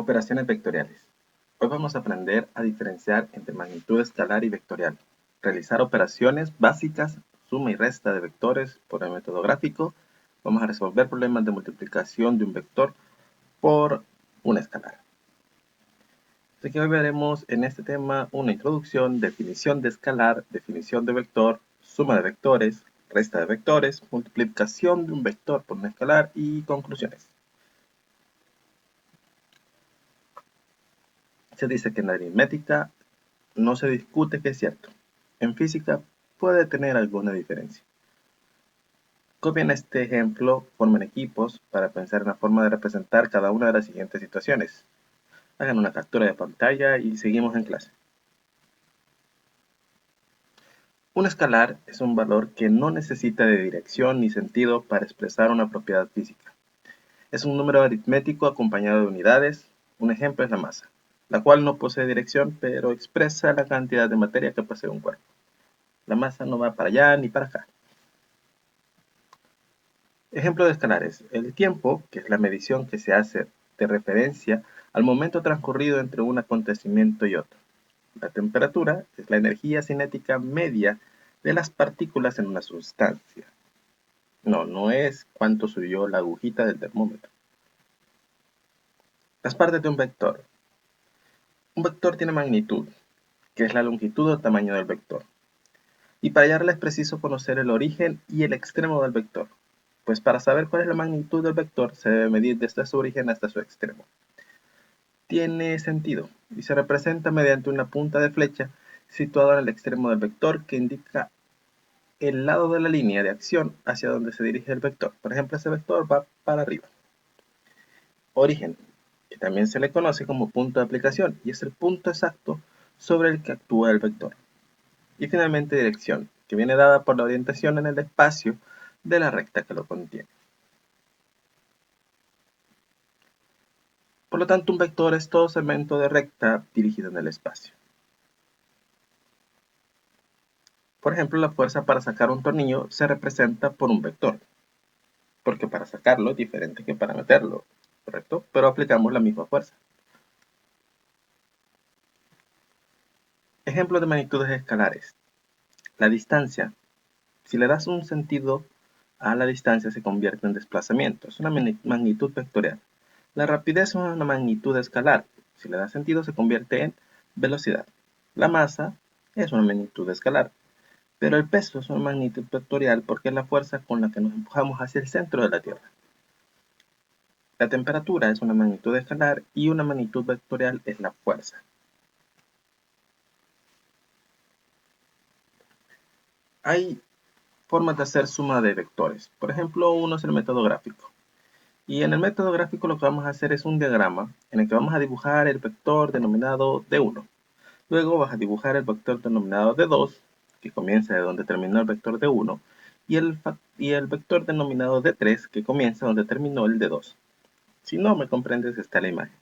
Operaciones vectoriales. Hoy vamos a aprender a diferenciar entre magnitud escalar y vectorial, realizar operaciones básicas, suma y resta de vectores por el método gráfico. Vamos a resolver problemas de multiplicación de un vector por un escalar. Así que hoy veremos en este tema una introducción, definición de escalar, definición de vector, suma de vectores, resta de vectores, multiplicación de un vector por un escalar y conclusiones. Se dice que en la aritmética no se discute que es cierto. En física puede tener alguna diferencia. Copien este ejemplo, formen equipos para pensar en la forma de representar cada una de las siguientes situaciones. Hagan una captura de pantalla y seguimos en clase. Un escalar es un valor que no necesita de dirección ni sentido para expresar una propiedad física. Es un número aritmético acompañado de unidades. Un ejemplo es la masa, la cual no posee dirección, pero expresa la cantidad de materia que posee un cuerpo. La masa no va para allá ni para acá. Ejemplo de escalares. El tiempo, que es la medición que se hace de referencia al momento transcurrido entre un acontecimiento y otro. La temperatura es la energía cinética media de las partículas en una sustancia. No es cuánto subió la agujita del termómetro. Las partes de un vector. Un vector tiene magnitud, que es la longitud o tamaño del vector. Y para hallarla es preciso conocer el origen y el extremo del vector, pues para saber cuál es la magnitud del vector se debe medir desde su origen hasta su extremo. Tiene sentido y se representa mediante una punta de flecha situada en el extremo del vector que indica el lado de la línea de acción hacia donde se dirige el vector. Por ejemplo, ese vector va para arriba. Origen, que también se le conoce como punto de aplicación y es el punto exacto sobre el que actúa el vector. Y finalmente dirección, que viene dada por la orientación en el espacio de la recta que lo contiene. Por lo tanto, un vector es todo segmento de recta dirigido en el espacio. Por ejemplo, la fuerza para sacar un tornillo se representa por un vector, porque para sacarlo es diferente que para meterlo, ¿correcto? Pero aplicamos la misma fuerza. Ejemplos de magnitudes escalares. La distancia. Si le das un sentido a la distancia se convierte en desplazamiento, es una magnitud vectorial. La rapidez es una magnitud escalar. Si le das sentido se convierte en velocidad. La masa es una magnitud escalar. Pero el peso es una magnitud vectorial porque es la fuerza con la que nos empujamos hacia el centro de la Tierra. La temperatura es una magnitud escalar y una magnitud vectorial es la fuerza. Hay formas de hacer suma de vectores. Por ejemplo, uno es el método gráfico. Y en el método gráfico lo que vamos a hacer es un diagrama en el que vamos a dibujar el vector denominado D1. Luego vas a dibujar el vector denominado D2, que comienza de donde terminó el vector D1, y el vector denominado D3, que comienza donde terminó el D2. Si no me comprendes, está la imagen.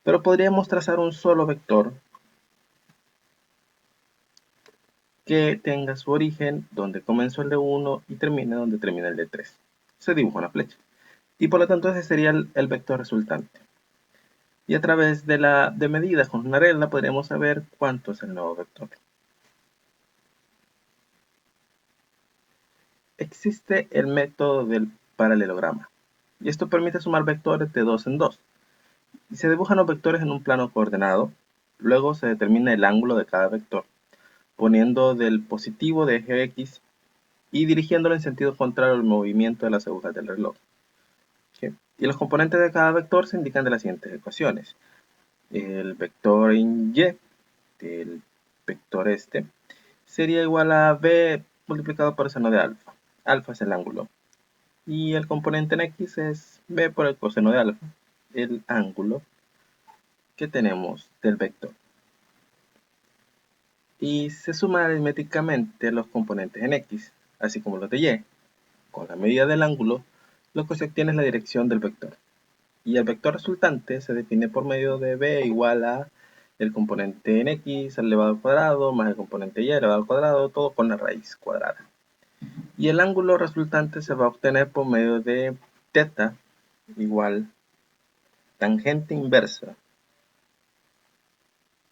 Pero podríamos trazar un solo vector que tenga su origen donde comenzó el D1 y termine donde termina el D3. Se dibuja una flecha. Y por lo tanto ese sería el vector resultante. Y a través de medidas con una regla podríamos saber cuánto es el nuevo vector. Existe el método del paralelograma. Y esto permite sumar vectores de 2 en 2. Y se dibujan los vectores en un plano coordenado. Luego se determina el ángulo de cada vector, poniendo del positivo de eje X y dirigiéndolo en sentido contrario al movimiento de las agujas del reloj. ¿Sí? Y los componentes de cada vector se indican de las siguientes ecuaciones. El vector en Y del vector este sería igual a B multiplicado por seno de alfa. Alfa es el ángulo. Y el componente en X es B por el coseno de alfa, el ángulo que tenemos del vector. Y se suman aritméticamente los componentes en X, así como los de Y. Con la medida del ángulo, lo que se obtiene es la dirección del vector. Y el vector resultante se define por medio de B igual a el componente en X elevado al cuadrado más el componente Y elevado al cuadrado, todo con la raíz cuadrada. Y el ángulo resultante se va a obtener por medio de θ igual tangente inversa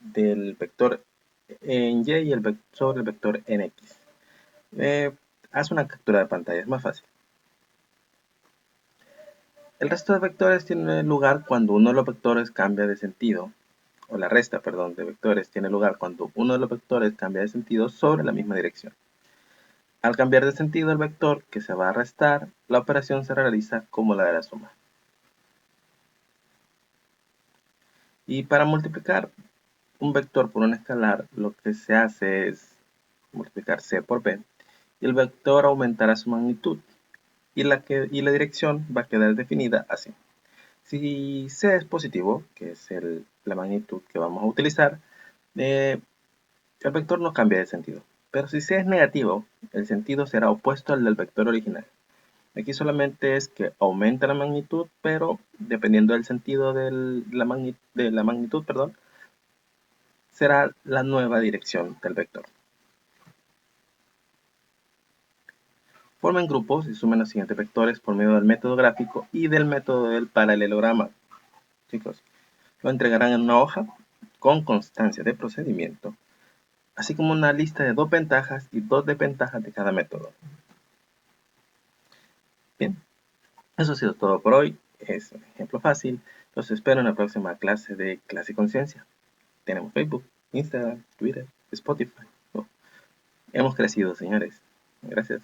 del vector en y y sobre el vector en x. Haz una captura de pantalla, es más fácil. El resto de vectores tiene lugar cuando uno de los vectores cambia de sentido, o la resta, perdón, de vectores tiene lugar cuando uno de los vectores cambia de sentido sobre la misma dirección. Al cambiar de sentido el vector que se va a restar, la operación se realiza como la de la suma. Y para multiplicar un vector por un escalar, lo que se hace es multiplicar c por b, y el vector aumentará su magnitud, y la dirección va a quedar definida así. Si c es positivo, que es la magnitud que vamos a utilizar, el vector no cambia de sentido. Pero si c es negativo, el sentido será opuesto al del vector original. Aquí solamente es que aumenta la magnitud, pero dependiendo del sentido de la magnitud, perdón, será la nueva dirección del vector. Formen grupos y sumen los siguientes vectores por medio del método gráfico y del método del paralelogramo. Chicos, lo entregarán en una hoja con constancia de procedimiento, así como una lista de 2 ventajas y 2 desventajas de cada método. Bien, eso ha sido todo por hoy. Es un ejemplo fácil. Los espero en la próxima clase de Clase y Conciencia. Tenemos Facebook, Instagram, Twitter, Spotify. Oh, hemos crecido, señores. Gracias.